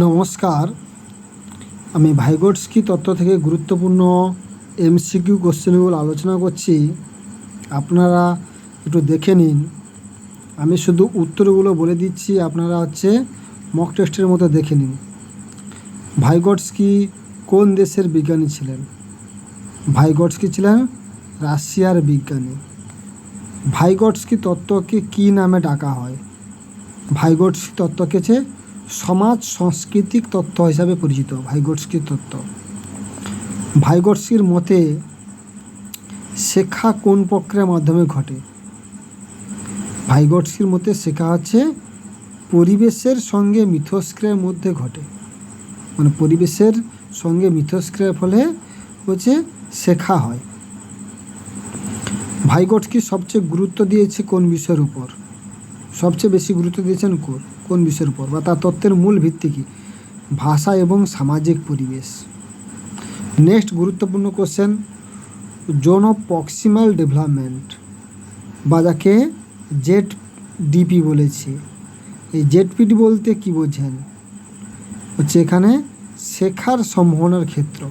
নমস্কার, আমি ভাইগোটস্কি তত্ত্ব থেকে গুরুত্বপূর্ণ এমসিকিউ কোশ্চেনগুলো আলোচনা করছি। আপনারা একটু দেখে নিন। আমি শুধু উত্তরগুলো বলে দিচ্ছি, আপনারা মক টেস্টের মতো দেখে নিন। ভাইগোটস্কি কোন দেশের বিজ্ঞানী ছিলেন? ভাইগোটস্কি ছিলেন রাশিয়ার বিজ্ঞানী। ভাইগোটস্কি তত্ত্বকে কী নামে ডাকা হয়? ভাইগোটস্কি তত্ত্বকে সমাজ সাংস্কৃতিক তত্ত্ব হিসাবে পরিচিত। ভাইগোটস্কির তত্ত্ব। ভাইগোটস্কির মতে শেখা কোন প্রক্রিয়ার মাধ্যমে ঘটে? ভাইগোটস্কির মতে শেখা পরিবেশের সঙ্গে মিথস্ক্রিয়ার মধ্যে ঘটে। মানে পরিবেশের সঙ্গে মিথস্ক্রিয়ার ফলে শেখা হয়। ভাইগোটস্কি সবচেয়ে গুরুত্ব দিয়েছে কোন বিষয়ের উপর? সবচেয়ে বেশি গুরুত্ব দিয়েছেন কোন বিষয়ের উপর, বা তার তত্ত্বের মূল ভিত্তি কী? ভাষা এবং সামাজিক পরিবেশ। নেক্সট গুরুত্বপূর্ণ question, zone of proximal development, বা যাকে জেডডিপি বলেছে, এই জেডপিডি বলতে কি বোঝেন? এখানে শেখার সম্ভাবনার ক্ষেত্র।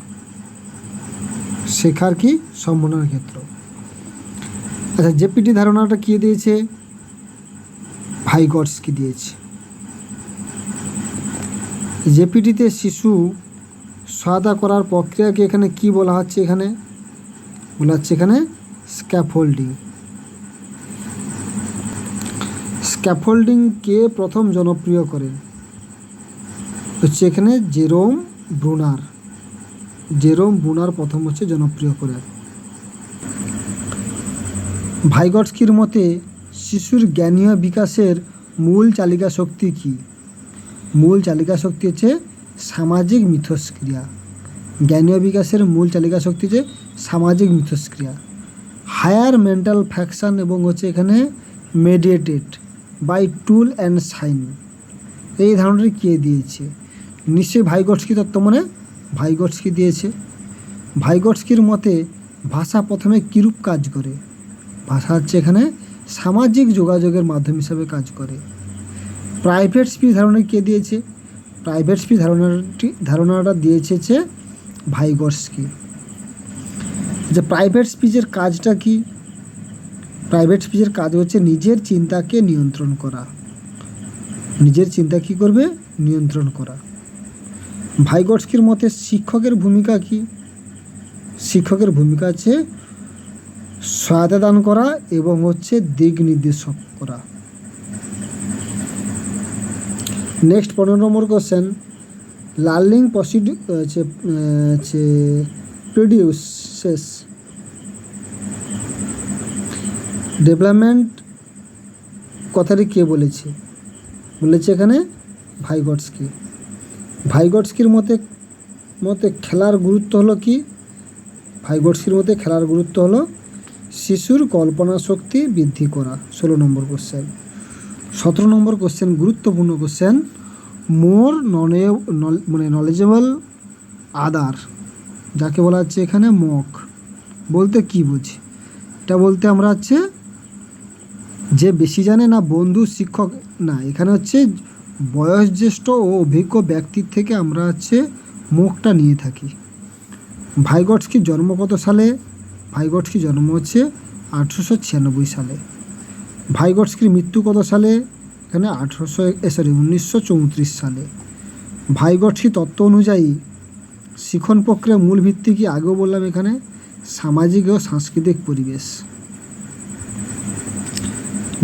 শেখার কি সম্ভাবনার ক্ষেত্র। আচ্ছা, জেপিডি ধারণাটা কে দিয়েছে? ভাইগোটস্কি দিয়েছে। জেপিডিতে শিশু সহায়তা করার প্রক্রিয়াকে এখানে কি বলা হচ্ছে? এখানে বলা হচ্ছে স্ক্যাফোল্ডিং। স্ক্যাফোল্ডিংকে প্রথম জনপ্রিয় করেন এখানে জেরোম ব্রুনার। জেরোম ব্রুনার প্রথম জনপ্রিয় করেন। ভাইগোটস্কির মতে শিশুর জ্ঞানীয় বিকাশের মূল চালিকা শক্তি কী? মূল চালিকা শক্তি সামাজিক মিথস্ক্রিয়া। জ্ঞানীয় বিকাশের মূল চালিকা শক্তি সামাজিক মিথস্ক্রিয়া। হায়ার মেন্টাল ফ্যাকশন এবং এখানে mediated by tool and sign. এই ধারণাটি কে দিয়েছে? নিশ্চয়ই ভাইগোটস্কি তত্ত্ব মানে ভাইগোটস্কি দিয়েছে। ভাইগোটস্কির মতে ভাষা প্রথমে কীরূপ কাজ করে? ভাষা এখানে সামাজিক যোগাযোগের মাধ্যম হিসাবে কাজ করে। প্রাইভেট স্পিচ ধারণাটি কে দিয়েছে? প্রাইভেট স্পিচ ধারণাটা দিয়েছে ভাইগোটস্কি। যে প্রাইভেট স্পিচের কাজটা কি? প্রাইভেট স্পিচের কাজ নিজের চিন্তাকে নিয়ন্ত্রণ করা। নিজের চিন্তা কী করবে? নিয়ন্ত্রণ করা। ভাইগোটস্কির মতে শিক্ষকের ভূমিকা কি? শিক্ষকের ভূমিকা সহায়তা দান করা এবং দিক নির্দেশক করা। নেক্সট 15 নম্বর কোশ্চেন, লার্নিং প্রডিউসেস ডেভেলপমেন্ট কথাটি কে বলেছে? এখানে ভাইগোটস্কি। ভাইগোটস্কির মতে খেলার গুরুত্ব হলো কি? ভাইগোটস্কির মতে খেলার গুরুত্ব হলো শিশুর কল্পনা শক্তি বৃদ্ধি করা। 16 নম্বর কোশ্চেন। 17 নম্বর কোশ্চেন, গুরুত্বপূর্ণ কোশ্চেন, মোর নলেজেবল আদার, যাকে বলা হচ্ছে এখানে মক, বলতে কি বুঝি? এটা বলতে আমরা যে বেশি জানে না বন্ধু শিক্ষক না, এখানে বয়োজ্যেষ্ঠ ও অভিজ্ঞ ব্যক্তির থেকে আমরা মকটা নিয়ে থাকি। ভাইগোটস্কির জন্ম কত সালে? ভাইগোটস্কির জন্ম 1896 সালে। ভাইগোটস্কির মৃত্যু কত সালে? এখানে 1934 সালে। ভাইগোটস্কি তত্ত্ব অনুযায়ী শিখন প্রক্রিয়ার মূল ভিত্তি কি? আগেও বললাম, এখানে সামাজিক ও সাংস্কৃতিক পরিবেশ।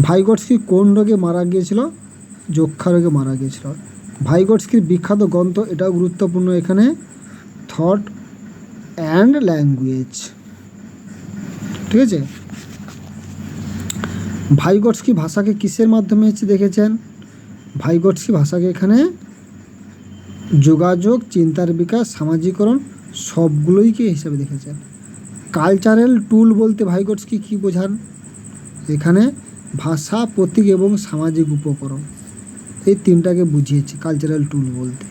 ভাইগোটস্কি কোন রোগে মারা গিয়েছিল? যক্ষা রোগে মারা গিয়েছিল। ভাইগোটস্কির বিখ্যাত গ্রন্থ, এটাও গুরুত্বপূর্ণ এখানে, থট অ্যান্ড ল্যাঙ্গুয়েজ। ঠিক আছে। ভাইগোটস্কি ভাষাকে কিসের মাধ্যমে দেখেছেন? ভাইগোটস্কি ভাষাকে এখানে যোগাযোগ, চিন্তার বিকাশ, সামাজিকরণ সবগুলোইকে হিসাবে দেখেছেন। কালচারাল টুল বলতে ভাইগোটস্কি কী বোঝান? এখানে ভাষা, প্রতীক এবং সামাজিক উপকরণ, এই তিনটাকে বুঝিয়েছে কালচারাল টুল বলতে।